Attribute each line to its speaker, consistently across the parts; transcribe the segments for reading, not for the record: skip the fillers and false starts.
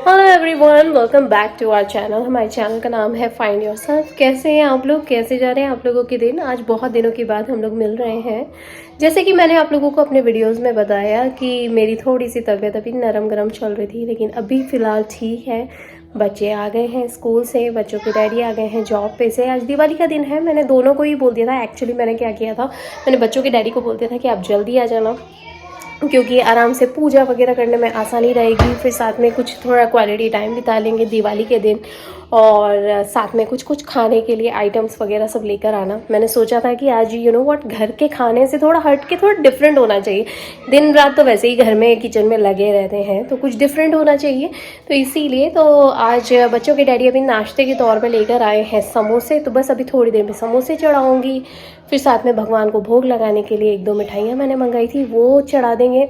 Speaker 1: Hello everyone, welcome back to our channel. हमारे channel का नाम है फाइंड योरसेल्फ। कैसे हैं आप लोग? कैसे जा रहे हैं आप लोगों के दिन? आज बहुत दिनों के बाद हम लोग मिल रहे हैं। जैसे कि मैंने आप लोगों को अपने वीडियोस में बताया कि मेरी थोड़ी सी तबीयत अभी नरम गरम चल रही थी, लेकिन अभी फ़िलहाल ठीक है। बच्चे आ गए हैं स्कूल से, बच्चों के डैडी आ गए हैं जॉब पे से। आज दिवाली का दिन है, मैंने दोनों को ही बोल दिया था। एक्चुअली मैंने क्या किया था, मैंने बच्चों के डैडी को बोल दिया था कि आप जल्दी आ जाना, क्योंकि आराम से पूजा वगैरह करने में आसानी रहेगी। फिर साथ में कुछ थोड़ा क्वालिटी टाइम बिता लेंगे दिवाली के दिन, और साथ में कुछ कुछ खाने के लिए आइटम्स वगैरह सब लेकर आना। मैंने सोचा था कि आज यू नो व्हाट, घर के खाने से थोड़ा हट के थोड़ा डिफरेंट होना चाहिए। दिन रात तो वैसे ही घर में किचन में लगे रहते हैं, तो कुछ डिफरेंट होना चाहिए। तो इसीलिए तो आज बच्चों के डैडी अभी नाश्ते के तौर पे लेकर आए हैं समोसे। तो बस अभी थोड़ी देर में समोसे चढ़ाऊँगी। फिर साथ में भगवान को भोग लगाने के लिए 1-2 मिठाइयाँ मैंने मंगाई थी, वो चढ़ा देंगे।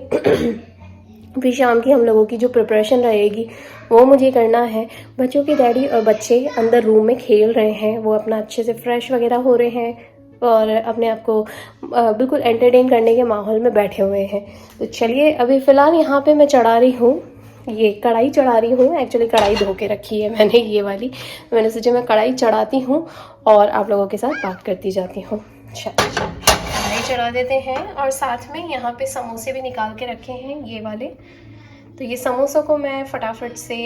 Speaker 1: फिर शाम की हम लोगों की जो प्रिपरेशन रहेगी वो मुझे करना है। बच्चों के डैडी और बच्चे अंदर रूम में खेल रहे हैं, वो अपना अच्छे से फ्रेश वगैरह हो रहे हैं और अपने आप को बिल्कुल एंटरटेन करने के माहौल में बैठे हुए हैं। तो चलिए, अभी फ़िलहाल यहाँ पे मैं चढ़ा रही हूँ, ये कढ़ाई चढ़ा रही हूँ। एक्चुअली कढ़ाई धो के रखी है मैंने, ये वाली। मैंने सोचा मैं कढ़ाई चढ़ाती हूँ और आप लोगों के साथ बात करती जाती हूँ। कढ़ाई चढ़ा देते हैं, और साथ में यहाँ पे समोसे भी निकाल के रखे हैं, ये वाले। तो ये समोसों को मैं फटाफट से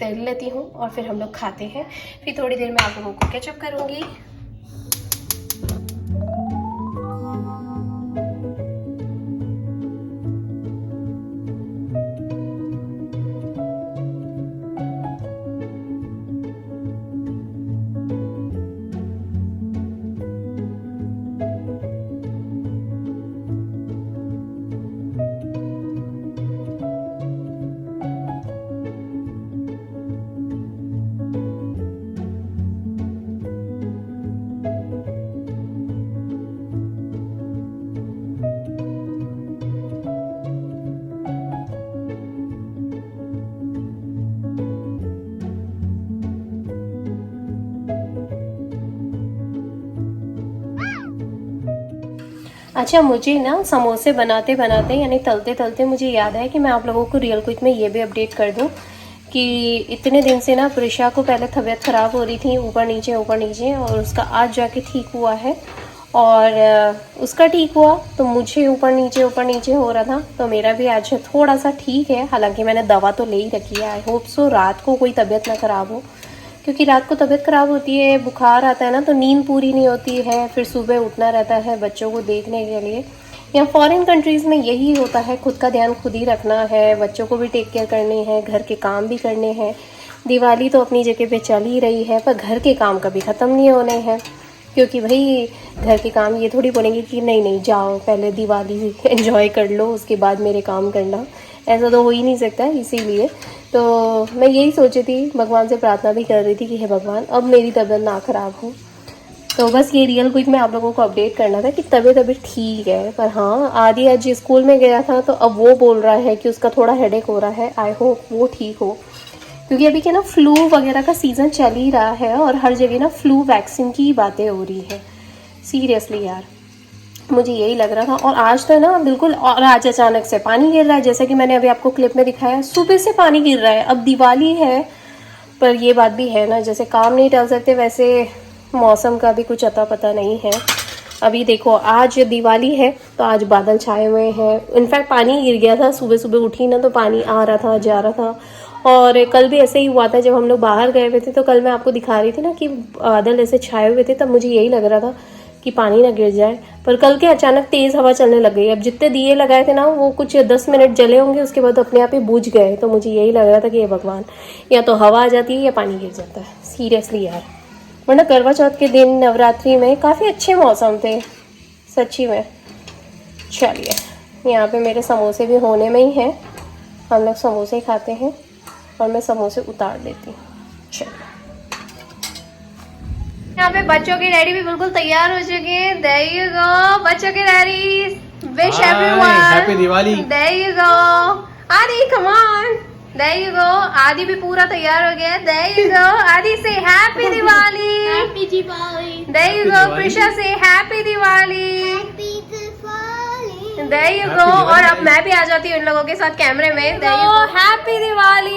Speaker 1: तल लेती हूँ और फिर हम लोग खाते हैं। फिर थोड़ी देर में आप लोगों को कैचअप करूँगी। अच्छा, मुझे ना समोसे बनाते बनाते यानी तलते तलते मुझे याद है कि मैं आप लोगों को रियल क्विक में ये भी अपडेट कर दूं कि इतने दिन से ना प्रिशा को पहले तबीयत ख़राब हो रही थी, ऊपर नीचे, और उसका आज जाके ठीक हुआ है। और उसका ठीक हुआ तो मुझे ऊपर नीचे हो रहा था, तो मेरा भी आज थोड़ा सा ठीक है। हालांकि मैंने दवा तो ले ही रखी है। आई होप सो रात को कोई तबीयत ना ख़राब हो, क्योंकि रात को तबीयत ख़राब होती है, बुखार आता है ना, तो नींद पूरी नहीं होती है। फिर सुबह उठना रहता है बच्चों को देखने के लिए। या फॉरेन कंट्रीज़ में यही होता है, खुद का ध्यान खुद ही रखना है, बच्चों को भी टेक केयर करनी है, घर के काम भी करने हैं। दिवाली तो अपनी जगह पे चल ही रही है, पर घर के काम कभी ख़त्म नहीं होने हैं। क्योंकि भाई घर के काम ये थोड़ी बोलेंगे कि नहीं नहीं जाओ पहले दिवाली एंजॉय कर लो, उसके बाद मेरे काम करना। ऐसा तो हो ही नहीं सकता। इसीलिए तो मैं यही सोची थी, भगवान से प्रार्थना भी कर रही थी कि हे भगवान, अब मेरी तबीयत ना ख़राब हो। तो बस ये रियल क्विक में आप लोगों को अपडेट करना था कि तबीयत अभी ठीक है। पर हाँ, आदि आज स्कूल में गया था, तो अब वो बोल रहा है कि उसका थोड़ा हेडेक हो रहा है। आई होप वो ठीक हो, क्योंकि अभी क्या ना, फ्लू वगैरह का सीज़न चल ही रहा है और हर जगह ना फ्लू वैक्सीन की बातें हो रही है। सीरियसली यार, मुझे यही लग रहा था। और आज तो ना बिल्कुल, और आज अचानक से पानी गिर रहा है, जैसा कि मैंने अभी आपको क्लिप में दिखाया। सुबह से पानी गिर रहा है। अब दिवाली है, पर ये बात भी है ना, जैसे काम नहीं टल सकते, वैसे मौसम का भी कुछ अता पता नहीं है। अभी देखो, आज दिवाली है तो आज बादल छाए हुए हैं। इनफैक्ट पानी गिर गया था, सुबह सुबह उठी ना तो पानी आ रहा था, जा रहा था। और कल भी ऐसे ही हुआ था, जब हम लोग बाहर गए हुए थे, तो कल मैं आपको दिखा रही थी ना कि बादल ऐसे छाए हुए थे, तब मुझे यही लग रहा था कि पानी ना गिर जाए। पर कल के अचानक तेज़ हवा चलने लग गई। अब जितने दिए लगाए थे ना, वो कुछ 10 मिनट जले होंगे, उसके बाद अपने आप ही बुझ गए। तो मुझे यही लग रहा था कि ये भगवान, या तो हवा आ जाती है या पानी गिर जाता है। सीरियसली यार, वरना करवा चौथ के दिन नवरात्रि में काफ़ी अच्छे मौसम थे सच्ची में। चलिए, यहाँ पे मेरे समोसे भी होने में ही हैं। हम लोग समोसे खाते हैं और मैं समोसे उतार देती हूँ। चलिए, यहाँ पे बच्चों के डैडी भी बिल्कुल तैयार हो चुके हैं। There you go, बच्चों के daddy. Wish everyone
Speaker 2: happy Diwali.
Speaker 1: There you go, आदि come on। There you go, आदि भी पूरा तैयार हो गया। There you go, आदि से happy Diwali.
Speaker 3: Happy Diwali.
Speaker 1: There you go, Prisha से happy Diwali.
Speaker 3: Happy Diwali.
Speaker 1: There you go। और अब मैं भी आ जाती हूँ इन लोगों के साथ कैमरे में। Happy Diwali,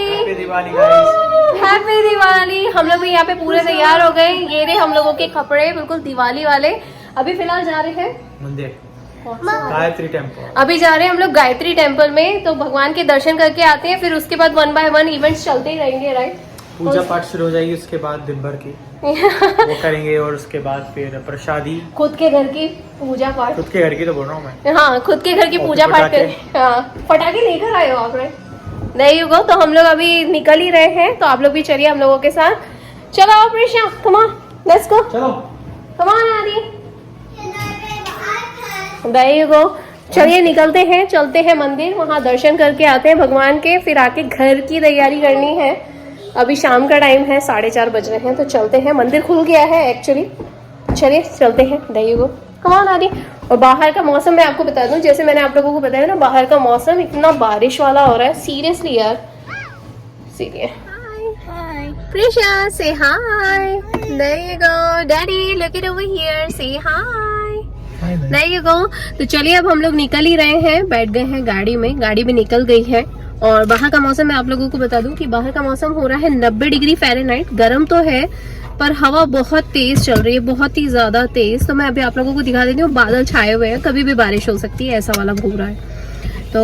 Speaker 1: happy Diwali guys, happy Diwali. हम लोग भी यहाँ पे पूरे तैयार हो गए। ये रहे हम लोगों के कपड़े बिल्कुल दिवाली वाले। अभी फिलहाल जा रहे हैं मंदिर, गायत्री टेम्पल। अभी जा रहे हैं हम लोग गायत्री टेम्पल में, तो भगवान के दर्शन करके आते हैं। फिर उसके बाद 1 by 1 इवेंट्स चलते ही रहेंगे, राइट? पूजा पाठ शुरू हो जाएगी उसके बाद दिन भर की वो करेंगे, और उसके बाद फिर प्रसादी, खुद के घर की पूजा पाठ। खुद के घर की तो बोल रहा हूँ मैं। हाँ, खुद के घर की पूजा पाठ करें। हाँ, पटाखे लेकर आए हो आप, राइट? नहीं गो, तो हम लोग अभी निकल ही रहे हैं, तो आप लोग भी चलिए हम लोगों के साथ। चलो आओ Prisha, come on, let's go. चलो कम ऑन आदि, there you go। चलिए निकलते हैं, चलते हैं मंदिर, वहाँ दर्शन करके आते हैं भगवान के। फिर आके घर की तैयारी करनी है। अभी शाम का टाइम है, 4:30 बज रहे हैं, तो चलते हैं। मंदिर खुल गया है एक्चुअली। चलिए चलते हैं, there you go, come on आदि। और बाहर का मौसम मैं आपको बता दूं, जैसे मैंने आप लोगों को बताया ना, बाहर का मौसम इतना बारिश वाला हो रहा है, सीरियसली यार, serious. Prisha, say hi। There you go, Daddy, look it over here, say hi। There you go। तो चलिए अब हम लोग निकल ही रहे हैं, बैठ गए हैं गाड़ी में, गाड़ी भी निकल गई है। और बाहर का मौसम मैं आप लोगों को बता दूं कि बाहर का मौसम हो रहा है 90 डिग्री फ़ारेनहाइट। गर्म तो है पर हवा बहुत तेज चल रही है, बहुत ही ज्यादा तेज। तो मैं अभी आप लोगों को दिखा देती हूँ, बादल छाए हुए हैं, कभी भी बारिश हो सकती है, ऐसा वाला घूम रहा है। तो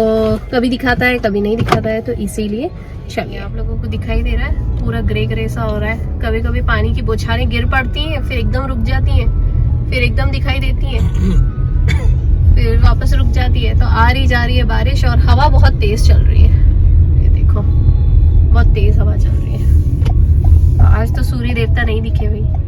Speaker 1: कभी दिखाता है कभी नहीं दिखाता है, तो इसीलिए चलिए आप लोगों को दिखाई दे रहा है, पूरा ग्रे ग्रे सा हो रहा है। कभी कभी पानी की बौछारें गिर पड़ती हैं, फिर एकदम रुक जाती हैं, फिर एकदम दिखाई देती है, फिर वापस रुक जाती है। तो आ रही जा रही है बारिश, और हवा बहुत तेज चल रही है। ये देखो, बहुत तेज हवा चल रही है। तो आज तो सूर्य देवता नहीं दिखे भाई।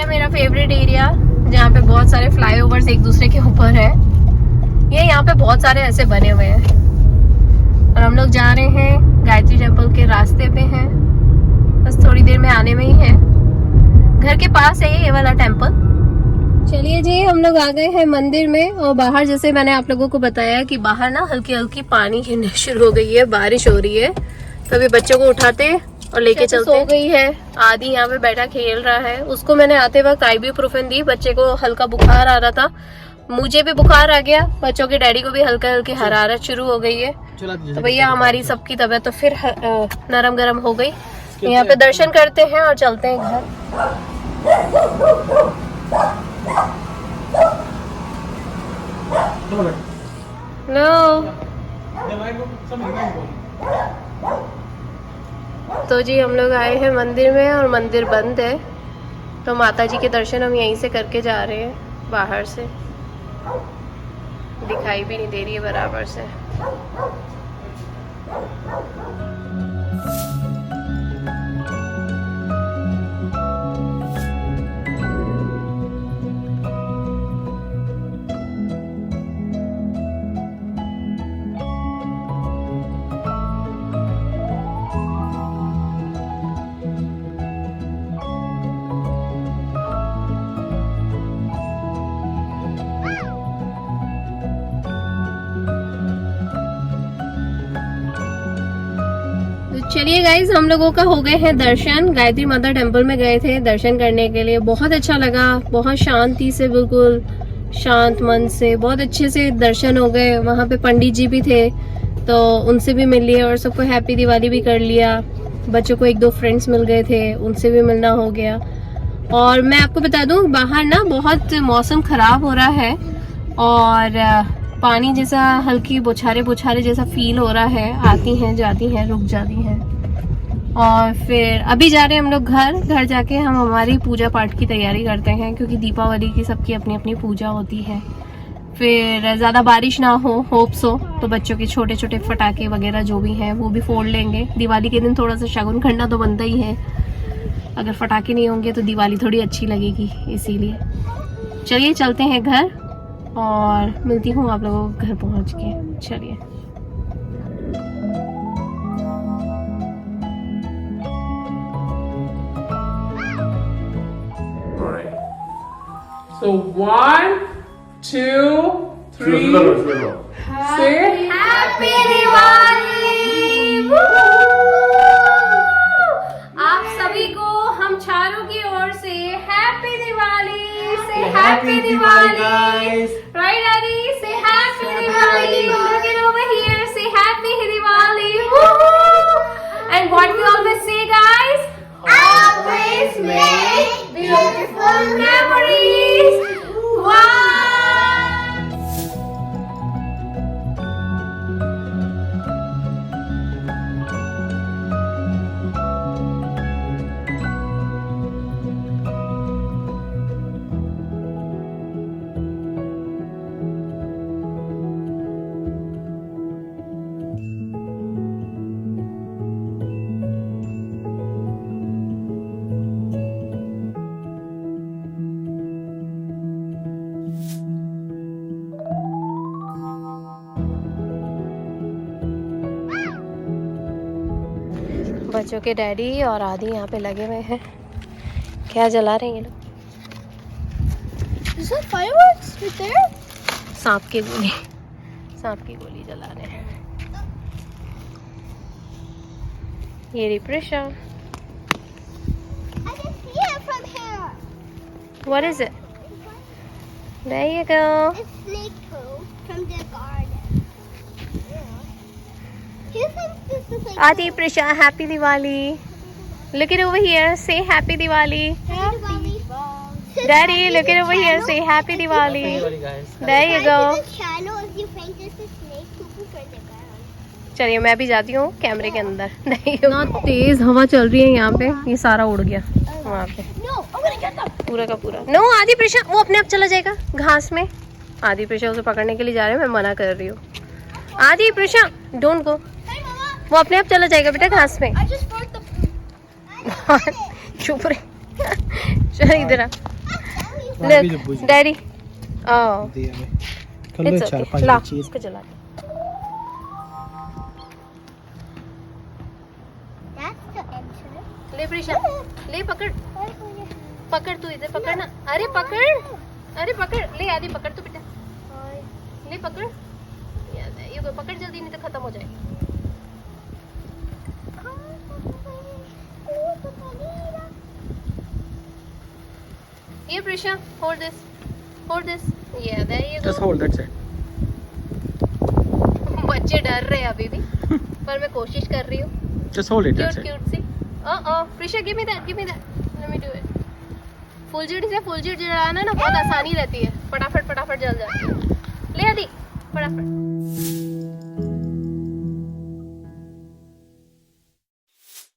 Speaker 1: मेरा फेवरेट एरिया, जहाँ पे बहुत सारे फ्लाईओवर्स एक दूसरे के ऊपर है। ये यहाँ पे बहुत सारे ऐसे बने हुए हैं। और हम लोग जा रहे हैं गायत्री टेम्पल के रास्ते पे हैं, बस थोड़ी देर में आने में ही है। घर के पास है ये वाला टेम्पल। चलिए जी, हम लोग आ गए हैं मंदिर में। और बाहर, जैसे मैंने आप लोगों को बताया कि बाहर ना हल्की हल्की पानी गिरने शुरू हो गई है, बारिश हो रही है। तो अभी बच्चों को उठाते और लेके चलते। सो गई है, आदि यहाँ पे बैठा खेल रहा है। उसको मैंने आते वक्त आइबुप्रोफेन दी, बच्चे को हल्का बुखार आ रहा था, मुझे भी बुखार आ गया, बच्चों के डैडी को भी हल्का हल्की हरारत शुरू हो गई है। तो भैया हमारी सबकी तबीयत तो फिर नरम गरम हो गई। यहाँ पे दर्शन करते हैं और चलते हैं घर। लो तो जी हम लोग आए हैं मंदिर में, और मंदिर बंद है, तो माता जी के दर्शन हम यहीं से करके जा रहे हैं। बाहर से दिखाई भी नहीं दे रही है बराबर से। चलिए गाइज, हम लोगों का हो गए हैं दर्शन। गायत्री माता टेम्पल में गए थे दर्शन करने के लिए, बहुत अच्छा लगा, बहुत शांति से, बिल्कुल शांत मन से, बहुत अच्छे से दर्शन हो गए। वहाँ पे पंडित जी भी थे, तो उनसे भी मिल लिए और सबको हैप्पी दिवाली भी कर लिया। बच्चों को 1-2 फ्रेंड्स मिल गए थे, उनसे भी मिलना हो गया। और मैं आपको बता दूं, बाहर ना बहुत मौसम खराब हो रहा है, और पानी जैसा हल्की बौछारे जैसा फील हो रहा है, आती हैं जाती हैं, रुक जाती हैं। और फिर अभी जा रहे हैं हम लोग घर जाके हम हमारी पूजा पाठ की तैयारी करते हैं, क्योंकि दीपावली की सबकी अपनी अपनी पूजा होती है। फिर ज़्यादा बारिश ना हो, होप सो, तो बच्चों के छोटे छोटे फटाके वगैरह जो भी हैं वो भी फोड़ लेंगे। दिवाली के दिन थोड़ा सा शगुन खन्ना तो बनता ही है, अगर फटाके नहीं होंगे तो दिवाली थोड़ी अच्छी लगेगी, इसीलिए। चलिए चलते हैं घर और मिलती हूँ आप लोगों को घर पहुँच के। चलिए।
Speaker 2: So 1, 2, 3. Say
Speaker 1: happy Diwali. आप सभी को हम चारों की ओर से हैप्पी दिवाली। से हैप्पी दिवाली। राइट डैडी, से happy Diwali. Look it over here, say happy Diwali. And what we always say, guys? Always make beautiful memories. Wow. बच्चों के डैडी और आदि यहाँ पे लगे हुए हैं। क्या जला रहे हैं ये लोग?
Speaker 3: Is that fireworks right there?
Speaker 1: सांप की गोली, सांप की गोली जला रहे हैं। ये रही Prisha.
Speaker 3: I can see it from here.
Speaker 1: What is it? There you go.
Speaker 3: It's snake poo from the garden. Who thinks this is like
Speaker 1: Adi, Prisha, happy Diwali. Look it over here. Say happy Diwali.
Speaker 3: Happy Diwali?
Speaker 1: Daddy, look it over here. Say happy Diwali. There you go.
Speaker 3: Channel if you think this is snake poo for the ground.
Speaker 1: चलिए मैं भी जाती हूँ कैमरे के अंदर। इतना तेज हवा चल रही है यहाँ पे, ये सारा उड़ गया वहाँ पे
Speaker 3: No, I'm gonna get them.
Speaker 1: पूरा का पूरा। नो आदि प्रिशा, वो अपने आप चला जाएगा घास में। आदि प्रिशा उसे पकड़ने के लिए जा रहे हैं, मैं मना कर रही हूँ। आदि Prisha, don't go.
Speaker 3: Hey, Mama.
Speaker 1: वो अपने आप चला जाएगा बेटा घास में।
Speaker 3: I just brought the.
Speaker 1: चुप रहे। चल इधर आ। Look, daddy. Oh, it's okay. ला, इसको जला दे।
Speaker 3: That's the entrance.
Speaker 1: ले प्रिशा, ले पकड़, पकड़ तू इधर पकड़ना। अरे पकड़, अरे पकड़, ले आदि पकड़ तू बेटा, ले पकड़। ये को पकड़ जल्दी, नहीं तो खत्म हो जाएगा। ये Prisha, hold this, hold this. Yeah, there you go.
Speaker 4: Just hold that side.
Speaker 1: बच्चे डर रहे हैं अभी भी, पर मैं कोशिश कर रही हूँ।
Speaker 4: Just hold it that
Speaker 1: cute
Speaker 4: side.
Speaker 1: Cute see. Prisha, give me that, give me that. Let me do it. फुलझड़ी से फुलझड़ी जलाना ना बहुत आसानी रहती है, फटाफट फटाफट जल जाती है। ले आदि, फटाफट।